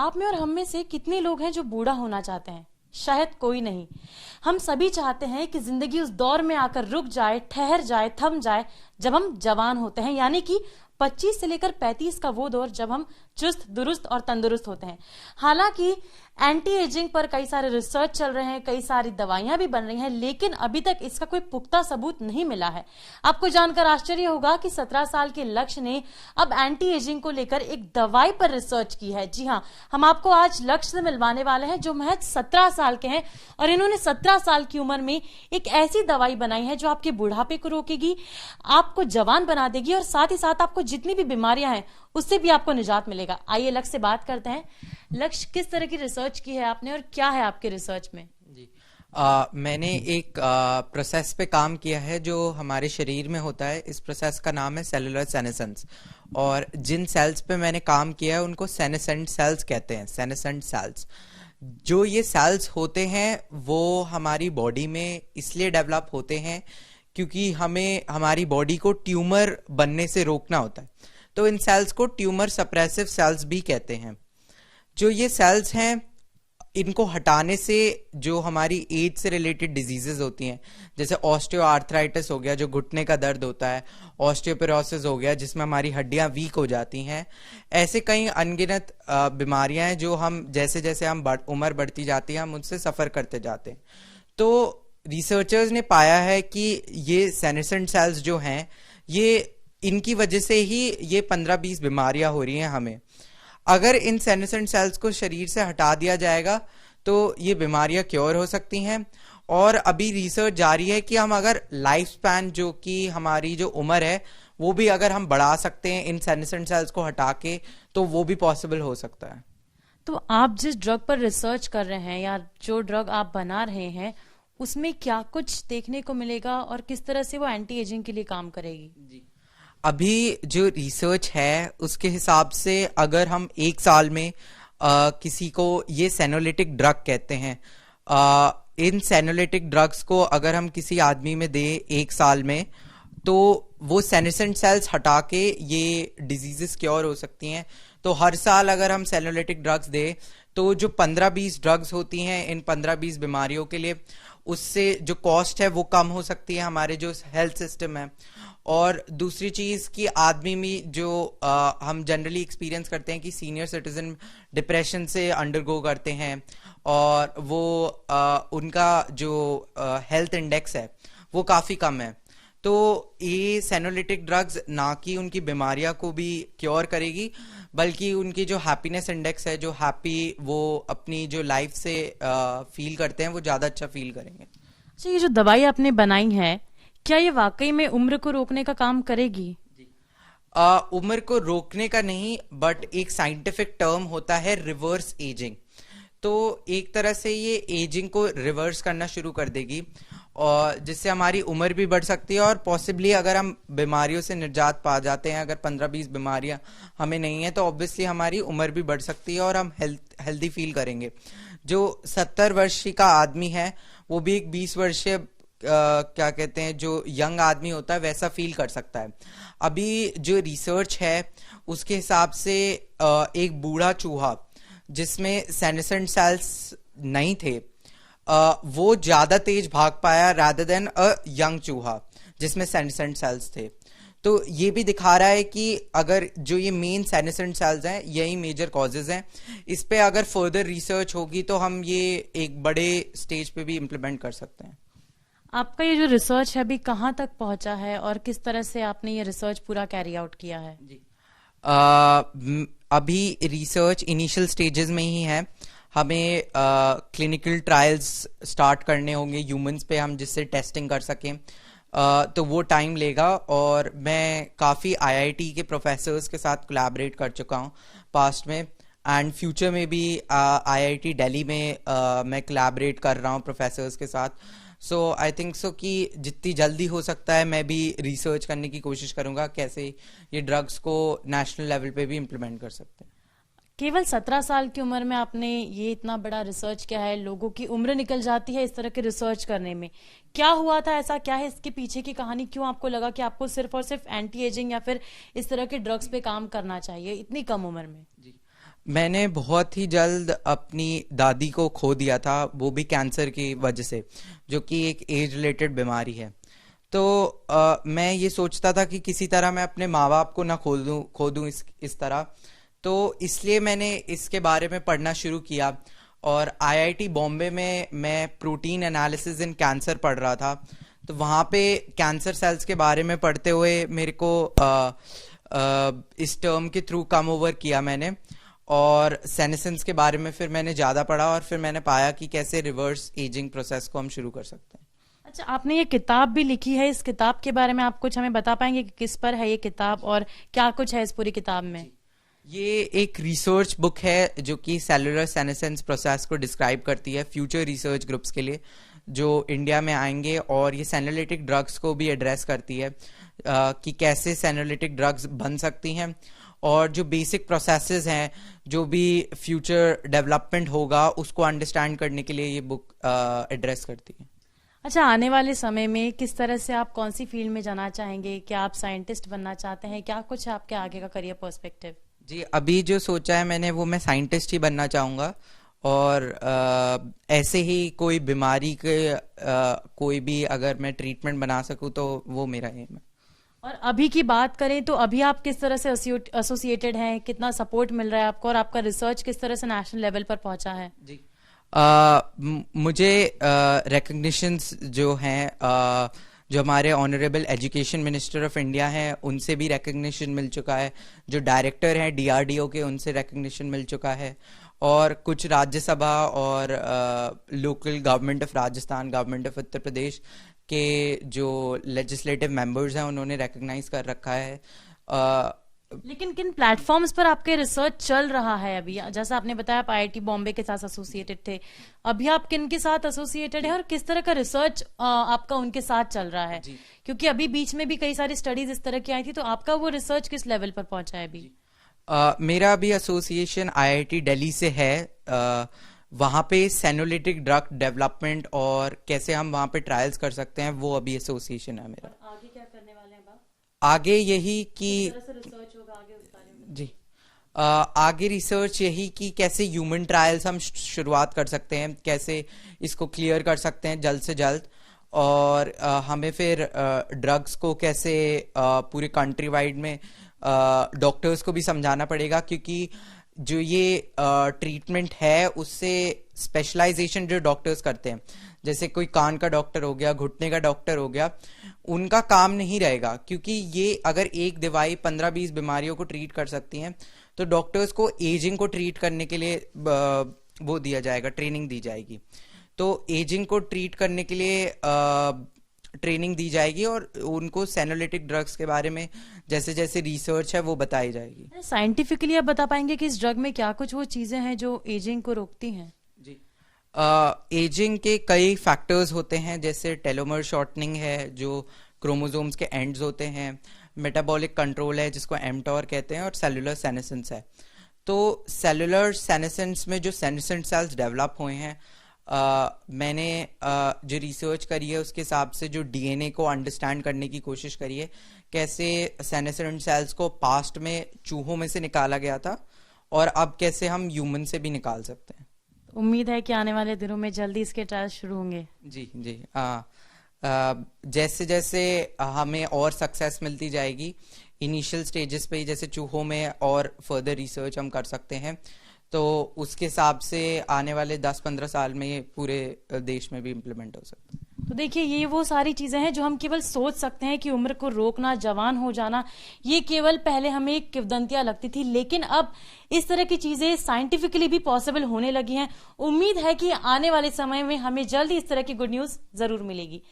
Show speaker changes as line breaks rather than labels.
आप में और हम में से कितने लोग हैं जो बूढ़ा होना चाहते हैं? शायद कोई नहीं। हम सभी चाहते हैं कि जिंदगी उस दौर में आकर रुक जाए, ठहर जाए, थम जाए जब हम जवान होते हैं, यानी कि 25 से लेकर 35 का वो दौर जब हम चुस्त दुरुस्त और तंदुरुस्त होते हैं। हालांकि एंटी एजिंग पर कई सारे रिसर्च चल रहे हैं, कई सारी दवाइयां भी बन रही हैं, लेकिन अभी तक इसका कोई पुख्ता सबूत नहीं मिला है। आपको जानकर आश्चर्य होगा कि 17 साल के लक्ष्य ने अब एंटी एजिंग को लेकर एक दवाई पर रिसर्च की है। जी हाँ, हम आपको आज लक्ष्य से मिलवाने वाले हैं जो महज 17 साल के हैं और इन्होंने 17 साल की उम्र में एक ऐसी दवाई बनाई है जो आपके बुढ़ापे को रोकेगी, आपको जवान बना देगी और साथ ही साथ आपको जितनी भी बीमारियां हैं उससे भी आपको निजात मिलेगा। आइए लक्ष्य से बात करते हैं। लक्ष्य, किस तरह की रिसर्च की है आपने और क्या है आपके रिसर्च में?
जी, मैंने एक प्रोसेस पे काम किया है जो हमारे शरीर में होता है। इस प्रोसेस का नाम है सेलुलर सेनेसेंस, और जिन सेल्स पे मैंने काम किया है उनको सेनेसेंट सेल्स कहते हैं। सेनेसेंट सेल्स, जो ये सेल्स होते हैं वो हमारी बॉडी में इसलिए डेवलप होते हैं क्योंकि हमें हमारी बॉडी को ट्यूमर बनने से रोकना होता है। तो इन सेल्स को ट्यूमर सप्रेसिव सेल्स भी कहते हैं। जो ये सेल्स हैं, इनको हटाने से जो हमारी एज से रिलेटेड डिजीजेस होती हैं, जैसे ऑस्टियोआर्थराइटिस हो गया जो घुटने का दर्द होता है, ऑस्टियोपोरोसिस हो गया जिसमें हमारी हड्डियां वीक हो जाती हैं, ऐसे कई अनगिनत बीमारियां हैं जो हम जैसे जैसे हम उम्र बढ़ती जाती है हम उनसे सफर करते जाते हैं। तो रिसर्चर्स ने पाया है कि ये सेनेसेंट सेल्स जो हैं, ये इनकी वजह से ही ये 15-20 बीमारियां हो रही हैं हमें। अगर इन सेनेसेंट सेल्स को शरीर से हटा दिया जाएगा तो ये बीमारियां क्योर हो सकती हैं। और अभी रिसर्च जारी है कि हम अगर लाइफ स्पैन, जो कि हमारी जो उम्र है, वो भी अगर हम बढ़ा सकते हैं इन सेनेसेंट सेल्स को हटा के, तो वो भी पॉसिबल हो सकता है।
तो आप जिस ड्रग पर रिसर्च कर रहे हैं या जो ड्रग आप बना रहे हैं उसमें क्या कुछ देखने को मिलेगा और किस तरह से वो एंटी एजिंग के लिए काम करेगी? जी,
अभी जो रिसर्च है उसके हिसाब से अगर हम 1 साल में किसी को, ये सेनोलिटिक ड्रग कहते हैं, इन सेनोलिटिक ड्रग्स को अगर हम किसी आदमी में दे 1 साल में, तो वो सेनेसेंट सेल्स हटा के ये डिजीजेस क्योर हो सकती हैं। तो हर साल अगर हम सेनोलिटिक ड्रग्स दे तो जो 15-20 ड्रग्स होती हैं इन 15-20 बीमारियों के लिए, उससे जो कॉस्ट है वो कम हो सकती है हमारे जो हेल्थ सिस्टम है। और दूसरी चीज कि आदमी में जो हम जनरली एक्सपीरियंस करते हैं कि सीनियर सिटीजन डिप्रेशन से अंडरगो करते हैं और वो उनका जो हेल्थ इंडेक्स है वो काफी कम है। तो ये सेनोलिटिक ड्रग्स ना कि उनकी बीमारियां को भी क्योर करेगी, बल्कि उनकी जो हैप्पीनेस इंडेक्स है, जो हैप्पी वो अपनी जो लाइफ से फील करते हैं, वो ज्यादा अच्छा फील करेंगे।
अच्छा, ये जो दवाई आपने बनाई है, क्या ये वाकई में उम्र को रोकने का काम करेगी?
उम्र को रोकने का नहीं, बट एक साइंटिफिक टर्म होता है रिवर्स एजिंग। तो एक तरह से ये एजिंग को रिवर्स करना शुरू कर देगी और जिससे हमारी उम्र भी बढ़ सकती है और पॉसिबली अगर हम बीमारियों से निजात पा जाते हैं, अगर 15-20 बीमारियां हमें नहीं है, तो ऑब्वियसली हमारी उम्र भी बढ़ सकती है और हम हेल्दी फील करेंगे। जो 70 वर्ष का आदमी है वो भी एक 20 वर्षीय क्या कहते हैं जो यंग आदमी होता है वैसा फील कर सकता है। अभी जो रिसर्च है उसके हिसाब से एक बूढ़ा चूहा जिसमें सेनेसेंट सेल्स नहीं थे, वो ज्यादा तेज भाग पाया रादर देन अ यंग चूहा जिसमें सेनेसेंट सेल्स थे। तो ये भी दिखा रहा है कि अगर जो ये मेन सेनेसेंट सेल्स हैं यही मेजर कॉजेज हैं, इस पे अगर फर्दर रिसर्च होगी तो हम ये एक बड़े स्टेज पे भी इम्प्लीमेंट कर सकते हैं।
आपका ये जो रिसर्च है अभी कहाँ तक पहुंचा है और किस तरह से आपने ये रिसर्च पूरा कैरी आउट किया है?
जी, अभी रिसर्च इनिशियल स्टेजेस में ही है। हमें क्लिनिकल ट्रायल्स स्टार्ट करने होंगे ह्यूमंस पे, हम जिससे टेस्टिंग कर सकें, तो वो टाइम लेगा। और मैं काफ़ी आईआईटी के प्रोफेसर्स के साथ कोलैबोरेट कर चुका हूँ पास्ट में, एंड फ्यूचर में भी आईआईटी दिल्ली में मैं कोलैबोरेट कर रहा हूँ प्रोफेसर्स के साथ। सो आई थिंक सो कि जितनी जल्दी हो सकता है मैं भी रिसर्च करने की कोशिश करूंगा कैसे ये ड्रग्स को नेशनल लेवल पे भी इम्प्लीमेंट कर सकते हैं।
केवल 17 साल की उम्र में आपने ये इतना बड़ा रिसर्च किया है, लोगों की उम्र निकल जाती है इस तरह के रिसर्च करने में। क्या हुआ था ऐसा, क्या है इसके पीछे की कहानी? क्यों आपको लगा कि आपको सिर्फ और सिर्फ एंटी एजिंग या फिर इस तरह के ड्रग्स पे काम करना चाहिए इतनी कम उम्र में?
जी, मैंने बहुत ही जल्द अपनी दादी को खो दिया था, वो भी कैंसर की वजह से, जो कि एक एज रिलेटेड बीमारी है। तो मैं ये सोचता था कि किसी तरह मैं अपने माँ बाप को ना खो दूँ इस तरह। तो इसलिए मैंने इसके बारे में पढ़ना शुरू किया और आईआईटी बॉम्बे में मैं प्रोटीन एनालिसिस इन कैंसर पढ़ रहा था। तो वहाँ पे कैंसर सेल्स के बारे में पढ़ते हुए मेरे को इस टर्म के थ्रू कम ओवर किया मैंने, और सेनेसेंस के बारे में फिर मैंने ज़्यादा पढ़ा और फिर मैंने पाया कि कैसे रिवर्स एजिंग प्रोसेस को हम शुरू कर सकते हैं।
अच्छा, आपने ये किताब भी लिखी है, इस किताब के बारे में आप कुछ हमें बता पाएंगे कि किस पर है ये किताब और क्या कुछ है इस पूरी किताब में?
ये एक रिसर्च बुक है जो कि सेलुलर सेनेसेंस प्रोसेस को डिस्क्राइब करती है फ्यूचर रिसर्च ग्रुप्स के लिए जो इंडिया में आएंगे, और ये सेनोलिटिक ड्रग्स को भी एड्रेस करती है कि कैसे सेनोलिटिक ड्रग्स बन सकती हैं, और जो बेसिक प्रोसेसेस हैं, जो भी फ्यूचर डेवलपमेंट होगा उसको अंडरस्टैंड करने के लिए ये बुक एड्रेस करती है।
अच्छा, आने वाले समय में किस तरह से आप कौन सी फील्ड में जाना चाहेंगे? क्या आप साइंटिस्ट बनना चाहते हैं? क्या कुछ है आपके आगे का करियर पर्सपेक्टिव?
जी, अभी जो सोचा है मैंने वो मैं साइंटिस्ट ही बनना चाहूँगा, और ऐसे ही कोई बीमारी के कोई भी अगर मैं ट्रीटमेंट बना सकूँ तो वो मेरा एम है।
और अभी की बात करें तो अभी आप किस तरह से एसोसिएटेड हैं, कितना सपोर्ट मिल रहा है आपको, और आपका रिसर्च किस तरह से नेशनल लेवल पर पहुंचा है?
जी, मुझे रिकग्निशंस जो हैं, जो हमारे honourable education minister of India हैं उनसे भी रिकग्निशन मिल चुका है, जो डायरेक्टर हैं डीआरडीओ के उनसे रिकग्निशन मिल चुका है, और कुछ राज्यसभा और local government of Rajasthan, government of Uttar Pradesh के जो लेजिस्लेटिव मेंबर्स हैं उन्होंने रिकग्नाइज कर रखा है।
लेकिन किन प्लेटफॉर्म्स पर आपके रिसर्च चल रहा है अभी? जैसा आपने बताया आप आईआईटी बॉम्बे के साथ एसोसिएटेड थे, अभी आप किन के साथ एसोसिएटेड हैं और किस तरह का रिसर्च आपका उनके साथ चल रहा है? क्योंकि अभी बीच में भी कई सारी स्टडीज इस तरह की आई थी, तो आपका वो रिसर्च किस लेवल पर पहुंचा है अभी?
मेरा अभी एसोसिएशन आईआईटी दिल्ली से है। वहाँ पे सेनोलिटिक ड्रग डेवलपमेंट और कैसे हम वहाँ पे ट्रायल्स कर सकते हैं, वो अभी एसोसिएशन है मेरा।
आगे क्या करने वाले हैं आप?
आगे यही कि
रिसर्च होगा आगे उस बारे में?
जी, आगे रिसर्च यही कि कैसे ह्यूमन ट्रायल्स हम शुरुआत कर सकते हैं, कैसे इसको क्लियर कर सकते हैं जल्द से जल्द, और हमें फिर ड्रग्स को कैसे पूरे कंट्री वाइड में डॉक्टर्स को भी समझाना पड़ेगा, क्योंकि जो ये ट्रीटमेंट है उससे स्पेशलाइजेशन जो डॉक्टर्स करते हैं, जैसे कोई कान का डॉक्टर हो गया, घुटने का डॉक्टर हो गया, उनका काम नहीं रहेगा, क्योंकि ये अगर एक दवाई 15-20 बीमारियों को ट्रीट कर सकती हैं, तो डॉक्टर्स को एजिंग को ट्रीट करने के लिए वो दिया जाएगा, ट्रेनिंग दी जाएगी। तो एजिंग को ट्रीट करने के लिए ट्रेनिंग दी जाएगी और उनको सेनोलिटिक ड्रग्स के बारे में जैसे जैसे रिसर्च है वो बताई जाएगी।
साइंटिफिकली आप बता पाएंगे कि इस ड्रग में क्या कुछ वो चीजें हैं जो एजिंग को रोकती हैं?
जी, एजिंग के कई फैक्टर्स होते हैं, जैसे टेलोमर शॉर्टनिंग है जो क्रोमोसोम्स के एंड्स होते हैं, मेटाबॉलिक कंट्रोल है जिसको एमटॉर कहते हैं, और सेलुलर सेनेसेंस है। तो सेलुलर सेनेसेंस में जो सेनेसेंट सेल्स डेवलप हुए हैं, मैंने जो रिसर्च करी है उसके हिसाब से जो डीएनए को अंडरस्टैंड करने की कोशिश करी है, कैसे सेनेसेंट सेल्स को पास्ट में चूहों में से निकाला गया था और अब कैसे हम ह्यूमन से भी निकाल सकते हैं।
उम्मीद है कि आने वाले दिनों में जल्दी इसके ट्रायल शुरू होंगे।
जी जी, जैसे जैसे हमें और सक्सेस मिलती जाएगी इनिशियल स्टेजेस पे, जैसे चूहों में और फर्दर रिसर्च हम कर सकते हैं, तो उसके हिसाब से आने वाले 10-15 साल में ये पूरे देश में भी इम्प्लीमेंट हो सकता है।
तो देखिए, ये वो सारी चीजें हैं जो हम केवल सोच सकते हैं कि उम्र को रोकना, जवान हो जाना, ये केवल पहले हमें एक किंवदंतियां लगती थी, लेकिन अब इस तरह की चीजें साइंटिफिकली भी पॉसिबल होने लगी हैं। उम्मीद है कि आने वाले समय में हमें जल्दी इस तरह की गुड न्यूज जरूर मिलेगी।